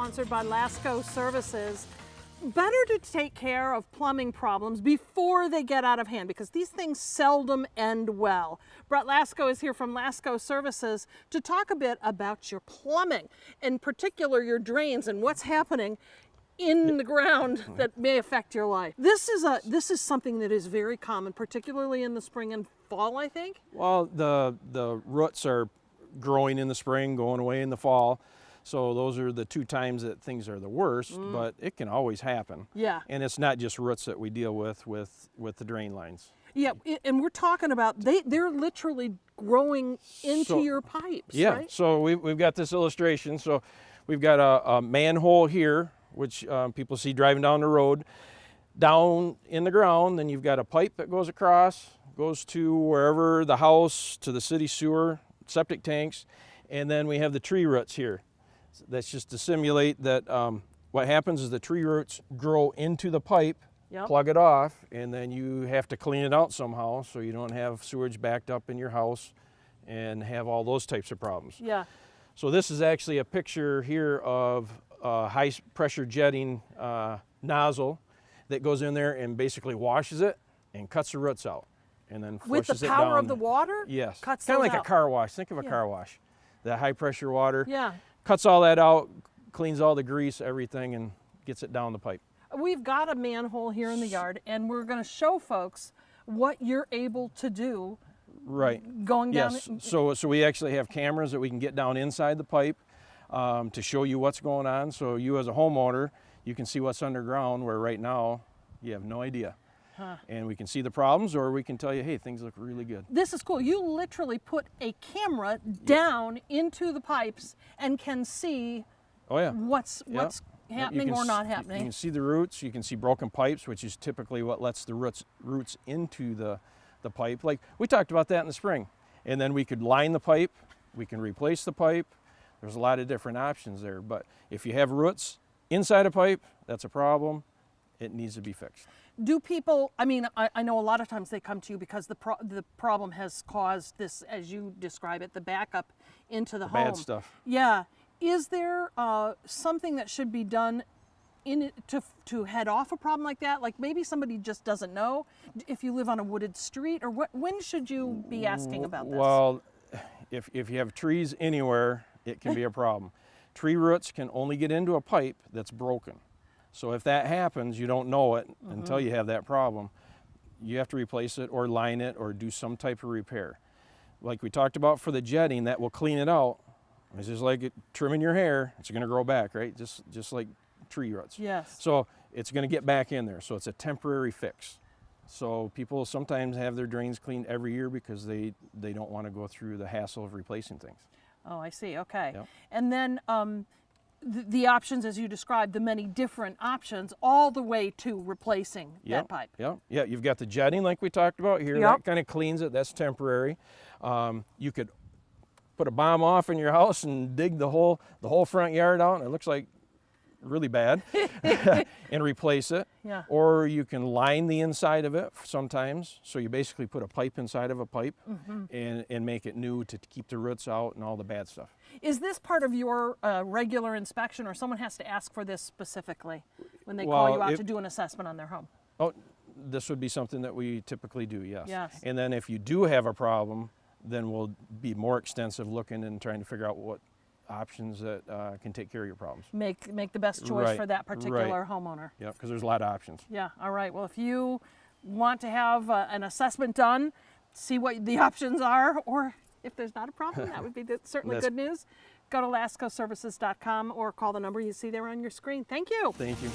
sponsored by Lascko Services. Better to take care of plumbing problems before they get out of hand, because these things seldom end well. Brett Lascko is here from Lascko Services to talk a bit about your plumbing, in particular your drains and what's happening in the ground that may affect your life. This is something that is very common, particularly in the spring and fall, I think. Well, the roots are growing in the spring, going away in the fall. So those are the two times that things are the worst, but it can always happen. Yeah. And it's not just roots that we deal with the drain lines. Yeah, and we're talking about, they're literally growing into your pipes, yeah, right? So we've got this illustration. So we've got a manhole here, which people see driving down the road. Down in the ground, then you've got a pipe that goes across, goes to wherever, the house, to the city sewer, septic tanks, and then we have the tree roots here. That's just to simulate that what happens is the tree roots grow into the pipe, plug it off, and then you have to clean it out somehow so you don't have sewage backed up in your house and have all those types of problems. Yeah. So this is actually a picture here of a high pressure jetting nozzle that goes in there and basically washes it and cuts the roots out. And then with the power of the water? Yes. Cuts kind of those like out. a car wash. Think of a car wash. That high pressure water. Yeah. Cuts all that out, cleans all the grease, everything, and gets it down the pipe. We've got a manhole here in the yard, and we're going to show folks what you're able to do. Right. Going down. Yes. So we actually have cameras that we can get down inside the pipe to show you what's going on. So you as a homeowner, you can see what's underground, where right now you have no idea. Huh. And we can see the problems, or we can tell you, hey, things look really good. This is cool. You literally put a camera down into the pipes and can see what's happening or not happening. You can see the roots. You can see broken pipes, which is typically what lets the roots into the pipe. Like we talked about that in the spring. And then we could line the pipe. We can replace the pipe. There's a lot of different options there. But if you have roots inside a pipe, that's a problem. It needs to be fixed. Do people, I mean, I know a lot of times they come to you because the problem has caused this, as you describe it, the backup into the home. Bad stuff. Yeah. Is there something that should be done to head off a problem like that? Like maybe somebody just doesn't know if you live on a wooded street, or when should you be asking about this? Well, if you have trees anywhere, it can be a problem. Tree roots can only get into a pipe that's broken. So if that happens, you don't know it until you have that problem. You have to replace it or line it or do some type of repair. Like we talked about for the jetting, that will clean it out. It's just like trimming your hair. It's going to grow back, right? Just like tree roots. Yes. So it's going to get back in there. So it's a temporary fix. So people sometimes have their drains cleaned every year because they don't want to go through the hassle of replacing things. Oh, I see. Okay. Yep. And then the options, as you described, the many different options, all the way to replacing that pipe. Yeah, you've got the jetting like we talked about here. That kind of cleans it. That's temporary. You could put a bomb off in your house and dig the whole front yard out, and it looks like really bad, and replace it. Yeah. Or you can line the inside of it sometimes. So you basically put a pipe inside of a pipe and make it new to keep the roots out and all the bad stuff. Is this part of your regular inspection, or someone has to ask for this specifically when they call you out to do an assessment on their home? Oh, this would be something that we typically do, yes. Yes. And then if you do have a problem, then we'll be more extensive looking and trying to figure out what options that can take care of your problems. Make the best choice for that particular homeowner. Yeah, because there's a lot of options. Yeah, all right. Well, if you want to have an assessment done, see what the options are, or if there's not a problem, that would be certainly good news. Go to lascoservices.com or call the number you see there on your screen. Thank you. Thank you.